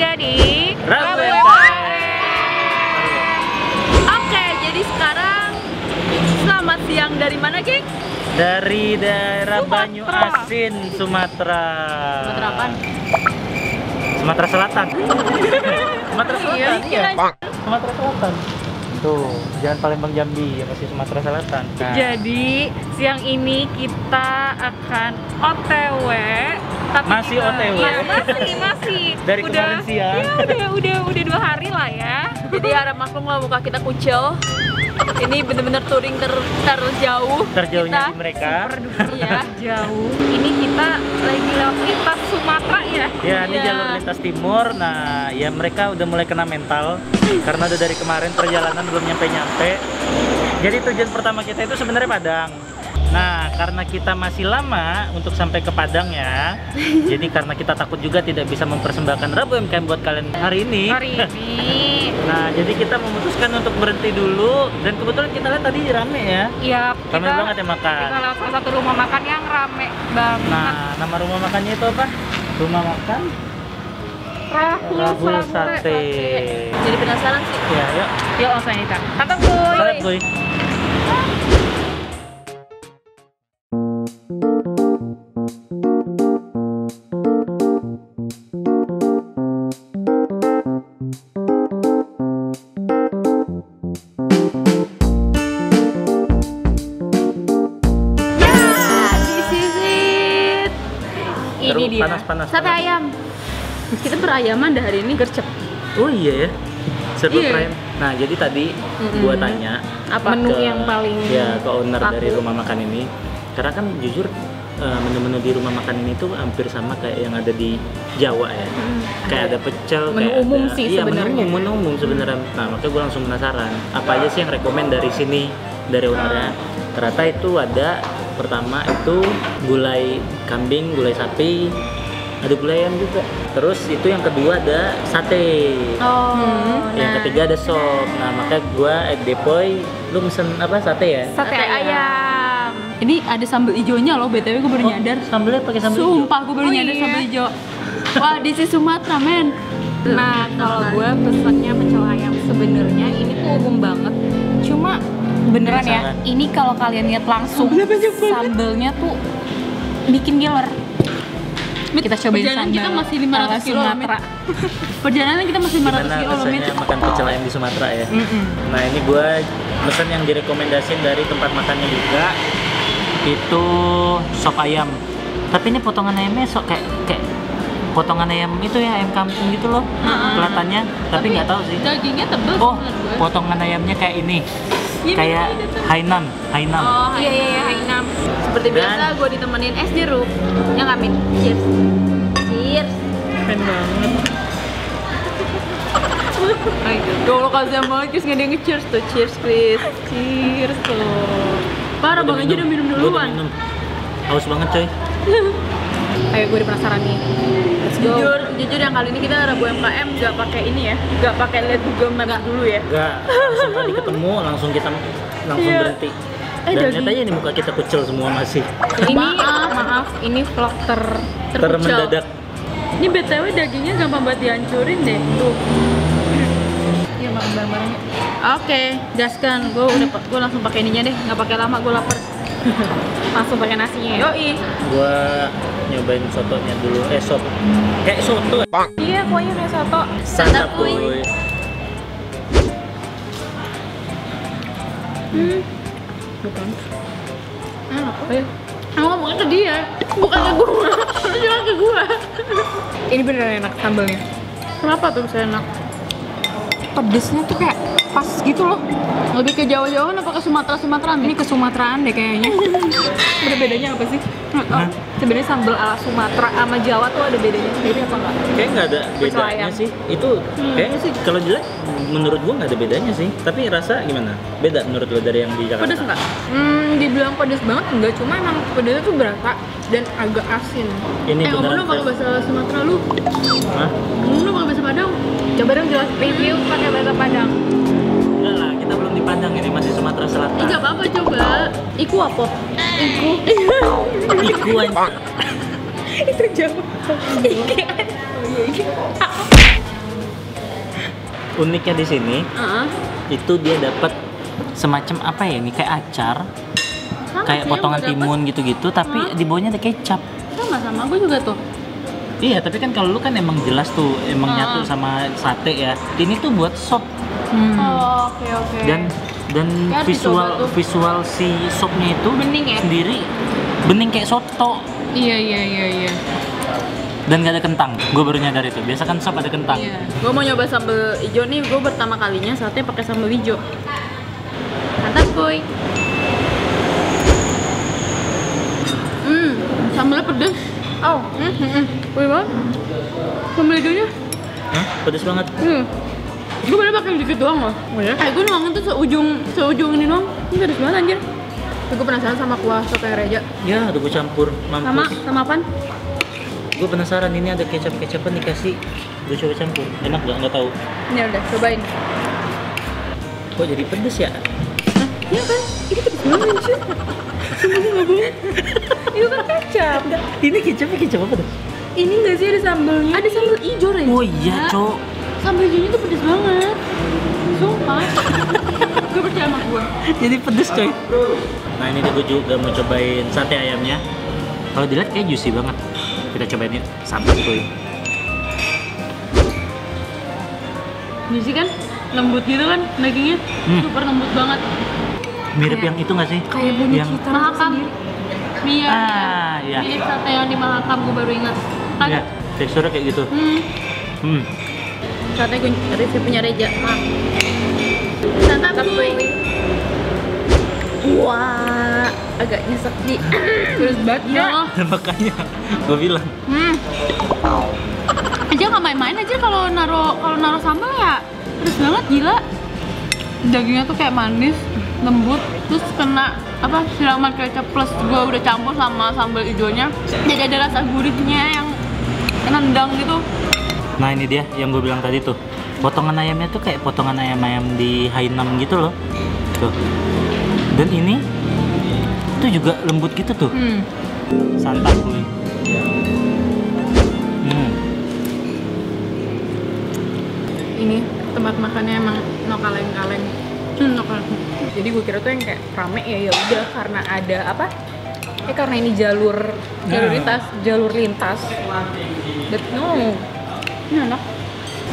juga di Rabu Oke, jadi sekarang selamat siang dari mana, geng? dari daerah Banyu Sumatera. Asin, Sumatera. Sumatera apaan? Sumatera Selatan. Sumatera Selatan. Iya. Sumatera Selatan. Tuh, jangan Palembang Jambi, ya masih Sumatera Selatan. Nah, Jadi siang ini kita akan OTW. Tapi Masih OTW? Masih. Dari kemarin siang. Ya, udah 2 hari lah ya. Jadi harap maklum lah muka kita kucel. Ini bener-bener touring terjauh. Terjauhnya Kita di mereka. super duper ya, jauh. Ini kita lagi lewat lintas Sumatera ya. Ya, ini Iya. jalur lintas timur. Nah, ya mereka udah mulai kena mental karena udah dari kemarin perjalanan belum nyampe-nyampe. Jadi tujuan pertama kita itu sebenarnya Padang. Nah, karena kita masih lama untuk sampai ke Padang ya. Jadi karena kita takut juga tidak bisa mempersembahkan Rabu UMKM buat kalian hari ini. Hari ini. Nah, jadi kita memutuskan untuk berhenti dulu dan kebetulan kita lihat tadi rame ya. Iya, Rame banget ya makan. kita lewat salah satu rumah makan yang rame banget. Nah, nama rumah makannya itu apa? Rumah makan Rahul Sate. Jadi penasaran sih. Ya, yuk. Yuk langsung kita. Tantang boy. Salat, boy. This is it. Ini Terus dia. panas. Sate ayam. Kita berayaman dah hari ini gercep. Oh iya ya. Serba Iya. prime. Nah, jadi tadi gua tanya Apa menu yang paling ya ke owner laku? dari rumah makan ini. Karena kan jujur menu-menu di rumah makan ini tuh hampir sama kayak yang ada di Jawa ya. Kayak ada pecel, Menu kayak umum ada, sih iya, sebenarnya. menu umum sebenarnya. Nah, makanya gue langsung penasaran. Apa aja sih yang rekomen dari sini dari ownernya? Ternyata itu ada pertama itu gulai kambing, gulai sapi, ada gulai ayam juga. Terus itu yang kedua ada sate. Oh, Yang ketiga ada sop. Nah, makanya gua Depoy, lu mesen apa sate ya? sate ayam. Ini ada sambal hijaunya loh, BTW gue baru nyadar. Sambelnya pakai sambal hijau. Sumpah gue baru nyadar sambal hijau. Wah, di sini Sumatera, men. Nah, kalau gue pesannya pecel ayam sebenarnya ini tuh umum banget. Cuma beneran ya, Sangat. ini kalau kalian lihat langsung sambelnya tuh bikin giler. Kita cobain Perjalanan sambal kita masih 500 ala kilo, Sumatera. Perjalanan kita masih 500 Gimana kilo loh, Mit. rasanya makan pecel ayam di Sumatera ya? Nah, ini gua mesen yang direkomendasiin dari tempat makannya juga. Itu sop ayam. Tapi ini potongan ayamnya kayak potongan ayam itu ya, ayam kampung gitu loh. Kelihatannya, tapi nggak tahu sih. Dagingnya tebel Oh, menurut gue. potongan ayamnya kayak ini. Iya, Kayak Hainan. Oh iya Hainam. Seperti Dan- biasa gue ditemenin es jeruk. Ya nggak, Min? Cheers. Cheers. Keren banget. Kalau kasihan banget, Chris nggak ada yang nge-cheers tuh. Cheers, Chris. Cheers tuh. Parah, Bang aja udah minum Gua duluan. minum. Haus banget coy. Ayo, gue udah penasaran nih. Jujur yang kali ini kita Rabu UMKM nggak pakai ini ya, nggak pakai lihat Google Maps dulu ya. Enggak, langsung tadi ketemu langsung kita langsung Iya. berhenti. Dan daging. ternyata ini muka kita kucel semua masih. Ini maaf, ini vlog terkucel. Mendadak. Ini BTW dagingnya gampang banget dihancurin deh. Tuh. Iya, makan bareng-bareng. Oke, gaskan. Gue langsung pakai ininya deh, nggak pakai lama, gue lapar. Langsung pakai nasinya. Yoi. Gua nyobain sotonya dulu. Sop. Kayak soto. Iya, kuahnya kayak soto. Santapuy. Bukan. Apa ya? Aku ngomongnya ke dia, bukan ke gua. Lu juga ke gua. Ini beneran enak sambalnya. Kenapa tuh bisa enak? Pedesnya tuh kayak pas gitu loh. Lebih ke Jawa-Jawaan apa ke Sumatera-Sumateraan? Ini ke Sumateraan deh kayaknya. Ada bedanya apa sih? Hah? Sebenarnya sambal ala Sumatera sama Jawa tuh ada bedanya sendiri apa enggak? Kayak nggak ada Pecel bedanya ayam. sih. Itu kayaknya sih kalau jelek menurut gua nggak ada bedanya sih. Tapi rasa gimana? Beda menurut lo dari yang di Jakarta? Pedes enggak? Dibilang pedes banget enggak, cuma emang pedesnya tuh berasa dan agak asin. Ini Ngomong beneran dong pakai bahasa Sumatera lu. Hah? Ngomong dong pakai bahasa Padang. Coba dong jelas review pakai bahasa Padang. Enggak lah, kita belum di Padang ini, masih Sumatera Selatan. Enggak apa-apa coba. Iku apa? Iku. Iku aja. Itu jauh. Uniknya di sini itu dia dapat semacam apa ya, ini kayak acar, kayak potongan timun gitu-gitu, tapi di bawahnya ada kecap. Sama gue juga tuh. Iya, tapi kan kalau lu kan emang jelas tuh, emang nyatu sama sate ya. Ini tuh buat sop. Oh, oke. Dan Ya, dicoba tuh. visual si sopnya itu Bening ya? sendiri bening kayak soto. Iya. Dan gak ada kentang. Gue baru nyadar itu. Biasa kan sop ada kentang. Iya. Gue mau nyoba sambal hijau nih, gue pertama kalinya sate pakai sambal hijau. Mantap, boy. Sambalnya pedes. Oh, wih banget. Sambal hijaunya. Hah? Pedes banget. Gue baru pakai dikit doang loh. Oh ya? Gue nuangin tuh seujung ini doang. Ini pedes banget anjir. Gue penasaran sama kuah soto Reja. Ya, udah gue campur. Mampus. Sama apaan? Gue penasaran, ini ada kecap-kecapan dikasih. Gue coba campur. Enak gak? Nggak tahu. Ini udah, cobain. Kok jadi pedes ya? Iya kan? Ini pedes banget sih. Sumpah nggak bohong. Itu kan kecap. Ini kecap apa tuh? Ini nggak sih ada sambalnya? Ada sambal hijau Reja. Oh iya, Cok. Sambal hijaunya tuh pedes banget. Sumpah. Gue percaya sama gue. Jadi pedes, coy. Nah, ini gue juga mau cobain sate ayamnya. Kalau dilihat kayak juicy banget. Kita cobain yuk. Santap, coy. Juicy kan? Lembut gitu kan dagingnya. Super lembut banget. Mirip yang itu nggak sih? Kayak bunyi yang kita Mahakam. Iya. iya. Mirip sate yang di Mahakam, gue baru ingat. Kan? Iya, teksturnya kayak gitu. Sate review punya Reja. Santap boy. Wah, agak nyesek di. Terus banget ya. Makanya gue bilang. Aja nggak main-main aja kalau naro sambal ya. Terus banget gila. Dagingnya tuh kayak manis, lembut, terus kena apa siraman kecap plus gue udah campur sama sambal hijaunya. Jadi ada rasa gurihnya yang nendang gitu. Nah, ini dia yang gue bilang tadi tuh. Potongan ayamnya tuh kayak potongan ayam-ayam di Hainam gitu loh. Tuh. Dan ini tuh juga lembut gitu tuh. Santap gue. Ini tempat makannya emang no kaleng-kaleng. Jadi gue kira tuh yang kayak rame ya udah karena ada apa? Karena ini jalur lintas. But no. Ini enak.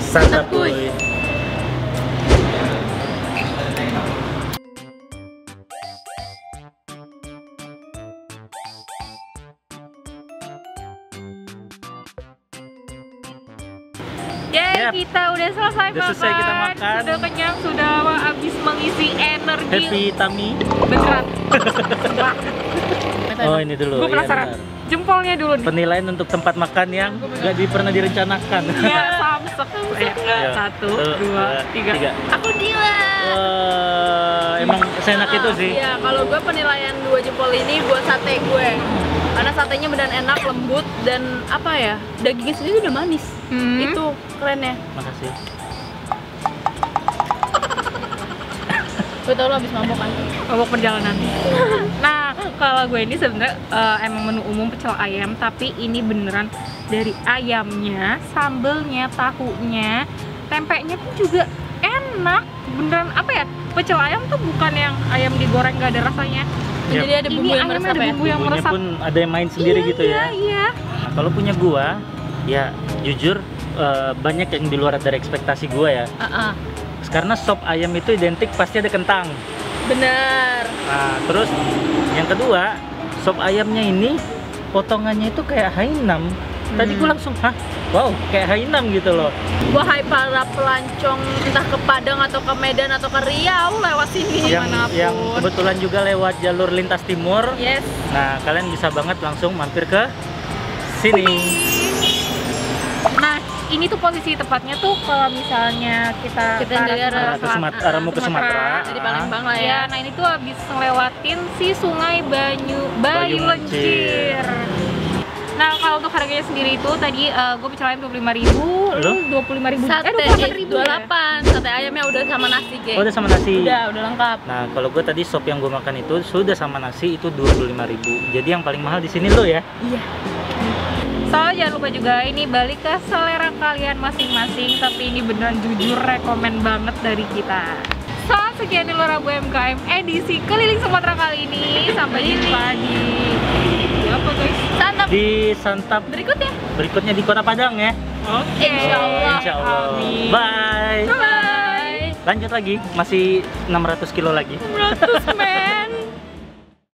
Santap gue. Yeay, kita udah selesai Udah selesai kita makan. Sudah kenyang, sudah habis mengisi energi. Happy tummy. Beneran. Oh, ini dulu. Gue Iya, penasaran. benar. Jempolnya dulu nih. Penilaian untuk tempat makan yang gak pernah direncanakan. Iya, samsek. Satu, dua, tiga. Aku Dilan. Wah, emang seenak itu sih. Iya, kalau gue penilaian 2 jempol ini buat sate gue. Karena satenya beneran enak, lembut dan apa ya? Dagingnya sendiri udah manis. Itu kerennya. Makasih. Gue tau lo abis mabok kan? Mabok perjalanan. Nah, kalau gue ini sebenarnya emang menu umum pecel ayam, tapi ini beneran dari ayamnya, sambelnya, tahunya, tempenya tuh juga enak. Beneran apa ya? Pecel ayam tuh bukan yang ayam digoreng gak ada rasanya. Yep. Jadi ada bumbu yang meresap ya? Bumbu yang Bumbunya meresap. pun ada yang main sendiri gitu ya. Iya. Nah, kalau punya gua, ya jujur banyak yang di luar dari ekspektasi gua ya. Karena sop ayam itu identik pasti ada kentang. Bener. Nah, terus yang kedua, sop ayamnya ini potongannya itu kayak Hainam. Tadi gua langsung, hah? Wow, kayak Hainam gitu loh. Wahai para pelancong entah ke Padang atau ke Medan atau ke Riau lewat sini Yang kebetulan juga lewat jalur lintas timur. Yes. Nah, kalian bisa banget langsung mampir ke sini. Nah, ini tuh posisi tepatnya tuh kalau misalnya kita dari arah Arahmu ke Sumatera. Jadi Palembang lah ya. Ya, nah ini tuh habis ngelewatin si Sungai Bayu Lencir. Nah, kalau untuk harganya sendiri itu tadi gue bicarain 25.000, lu 25.000. Sate 28.000 ya? 28. Sate ayamnya udah sama nasi, geng. Oh, udah sama nasi. Udah lengkap. Nah, kalau gue tadi sop yang gue makan itu sudah sama nasi itu 25.000. Jadi yang paling mahal di sini lo ya? Iya. So jangan lupa juga ini balik ke selera kalian masing-masing, tapi ini beneran jujur rekomen banget dari kita. So sekian dulu Rabu MKM edisi keliling Sumatera kali ini. Sampai jumpa di apa guys? Santap. Di santap berikutnya di Kota Padang ya. Oke. Insyaallah. Insyaallah. Amin. Bye. Bye. Lanjut lagi, masih 600 kilo lagi. 600 men.